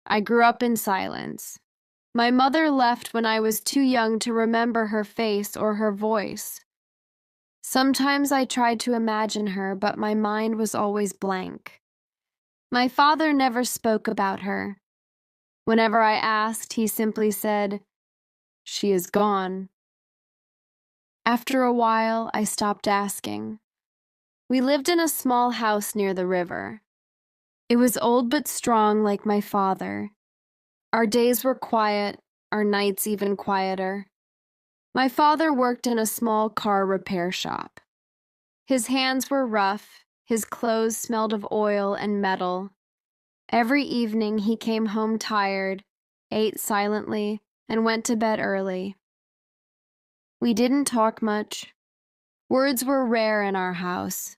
I grew up in silence. My mother left when I was too young to remember her face or her voice. Sometimes I tried to imagine her, but my mind was always blank. My father never spoke about her. Whenever I asked, he simply said, "She is gone." After a while, I stopped asking. We lived in a small house near the river. It was old but strong like my father. Our days were quiet, our nights even quieter. My father worked in a small car repair shop. His hands were rough, his clothes smelled of oil and metal. Every evening he came home tired, ate silently, and went to bed early. We didn't talk much. Words were rare in our house.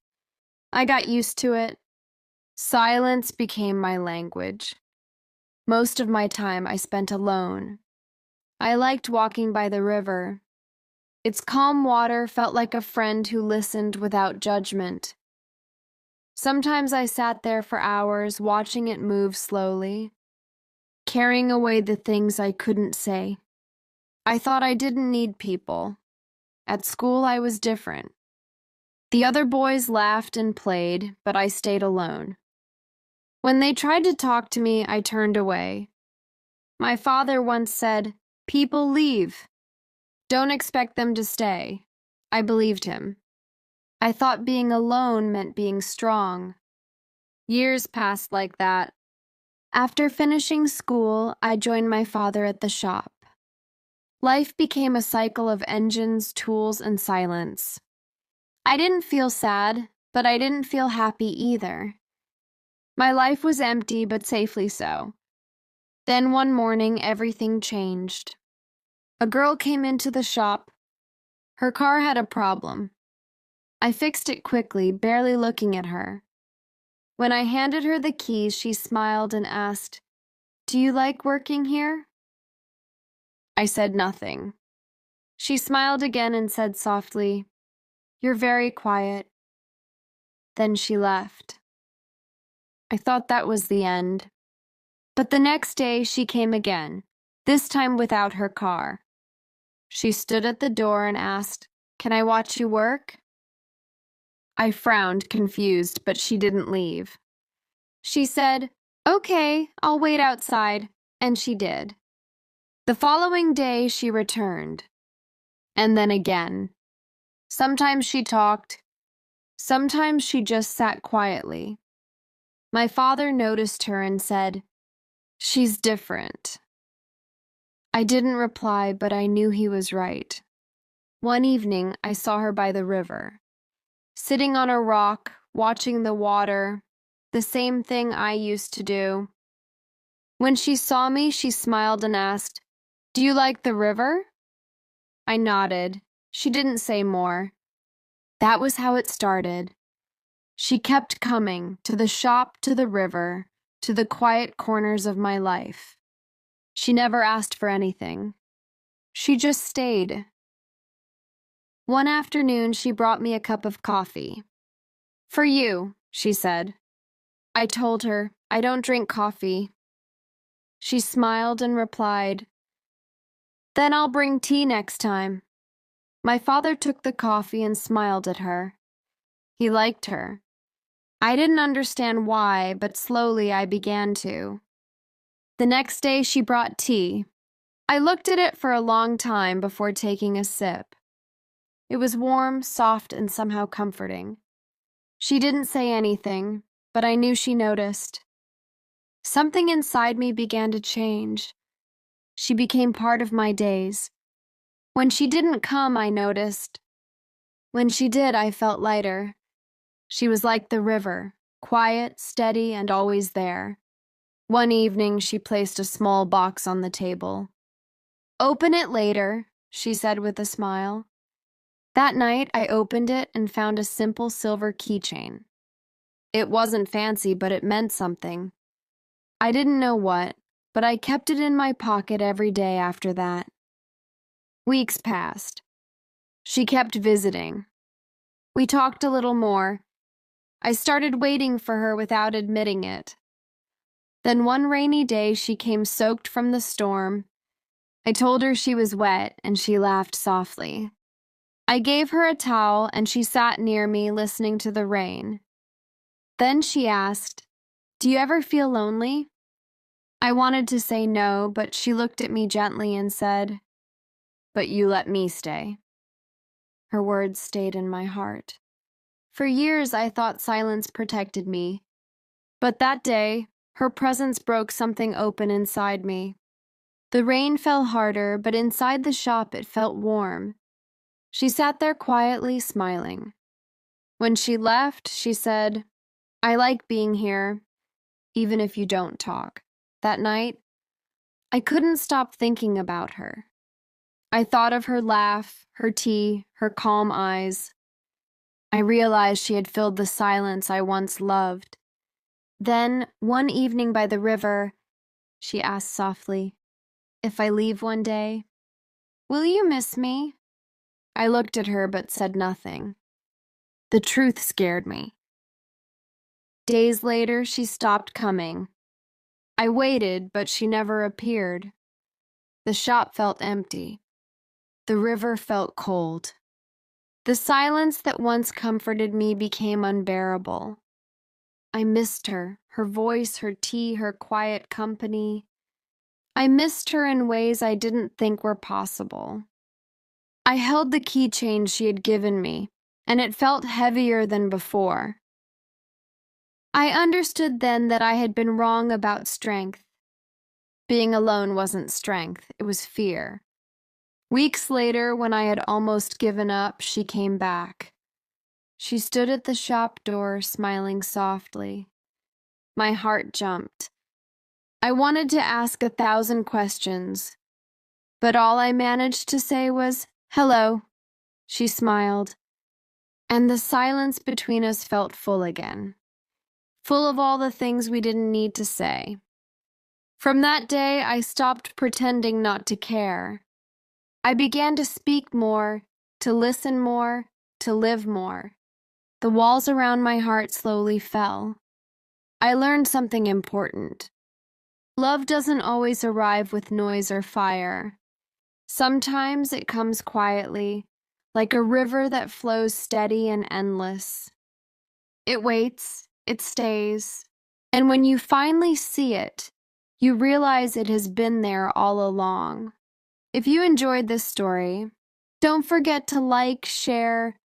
I got used to it. Silence became my language. Most of my time I spent alone. I liked walking by the river. Its calm water felt like a friend who listened without judgment. Sometimes I sat there for hours watching it move slowly, carrying away the things I couldn't say. I thought I didn't need people. At school I was different. The other boys laughed and played, but I stayed alone. When they tried to talk to me, I turned away. My father once said, "People leave. Don't expect them to stay." I believed him. I thought being alone meant being strong. Years passed like that. After finishing school, I joined my father at the shop. Life became a cycle of engines, tools, and silence. I didn't feel sad, but I didn't feel happy either. My life was empty, but safely so. Then one morning, everything changed. A girl came into the shop. Her car had a problem. I fixed it quickly, barely looking at her. When I handed her the keys, she smiled and asked, "Do you like working here?" I said nothing. She smiled again and said softly, "You're very quiet." Then she left. I thought that was the end. But the next day she came again, this time without her car. She stood at the door and asked, "Can I watch you work?" I frowned, confused, but she didn't leave. She said, "Okay, I'll wait outside," and she did. The following day she returned, and then again. Sometimes she talked, sometimes she just sat quietly. My father noticed her and said, "She's different." I didn't reply, but I knew he was right. One evening, I saw her by the river, sitting on a rock, watching the water, the same thing I used to do. When she saw me, she smiled and asked, "Do you like the river?" I nodded. She didn't say more. That was how it started. She kept coming, to the shop, to the river, to the quiet corners of my life. She never asked for anything. She just stayed. One afternoon, she brought me a cup of coffee. "For you," she said. I told her, "I don't drink coffee." She smiled and replied, "Then I'll bring tea next time." My father took the coffee and smiled at her. He liked her. I didn't understand why, but slowly I began to. The next day she brought tea. I looked at it for a long time before taking a sip. It was warm, soft, and somehow comforting. She didn't say anything, but I knew she noticed. Something inside me began to change. She became part of my days. When she didn't come, I noticed. When she did, I felt lighter. She was like the river, quiet, steady, and always there. One evening, she placed a small box on the table. "Open it later," she said with a smile. That night, I opened it and found a simple silver keychain. It wasn't fancy, but it meant something. I didn't know what, but I kept it in my pocket every day after that. Weeks passed. She kept visiting. We talked a little more. I started waiting for her without admitting it. Then one rainy day, she came soaked from the storm. I told her she was wet, and she laughed softly. I gave her a towel, and she sat near me, listening to the rain. Then she asked, "Do you ever feel lonely?" I wanted to say no, but she looked at me gently and said, "But you let me stay." Her words stayed in my heart. For years, I thought silence protected me. But that day, her presence broke something open inside me. The rain fell harder, but inside the shop it felt warm. She sat there quietly, smiling. When she left, she said, "I like being here, even if you don't talk." That night, I couldn't stop thinking about her. I thought of her laugh, her tea, her calm eyes. I realized she had filled the silence I once loved. Then, one evening by the river, she asked softly, "If I leave one day, will you miss me?" I looked at her but said nothing. The truth scared me. Days later, she stopped coming. I waited, but she never appeared. The shop felt empty. The river felt cold. The silence that once comforted me became unbearable. I missed her voice, her tea, her quiet company. I missed her in ways I didn't think were possible. I held the keychain she had given me, and it felt heavier than before. I understood then that I had been wrong about strength. Being alone wasn't strength, it was fear. Weeks later, when I had almost given up, she came back. She stood at the shop door, smiling softly. My heart jumped. I wanted to ask 1,000 questions, but all I managed to say was, "Hello." She smiled, and the silence between us felt full again, full of all the things we didn't need to say. From that day, I stopped pretending not to care. I began to speak more, to listen more, to live more. The walls around my heart slowly fell. I learned something important. Love doesn't always arrive with noise or fire. Sometimes it comes quietly, like a river that flows steady and endless. It waits, it stays, and when you finally see it, you realize it has been there all along. If you enjoyed this story, don't forget to like, share,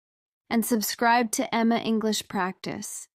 and subscribe to Emma English Practice.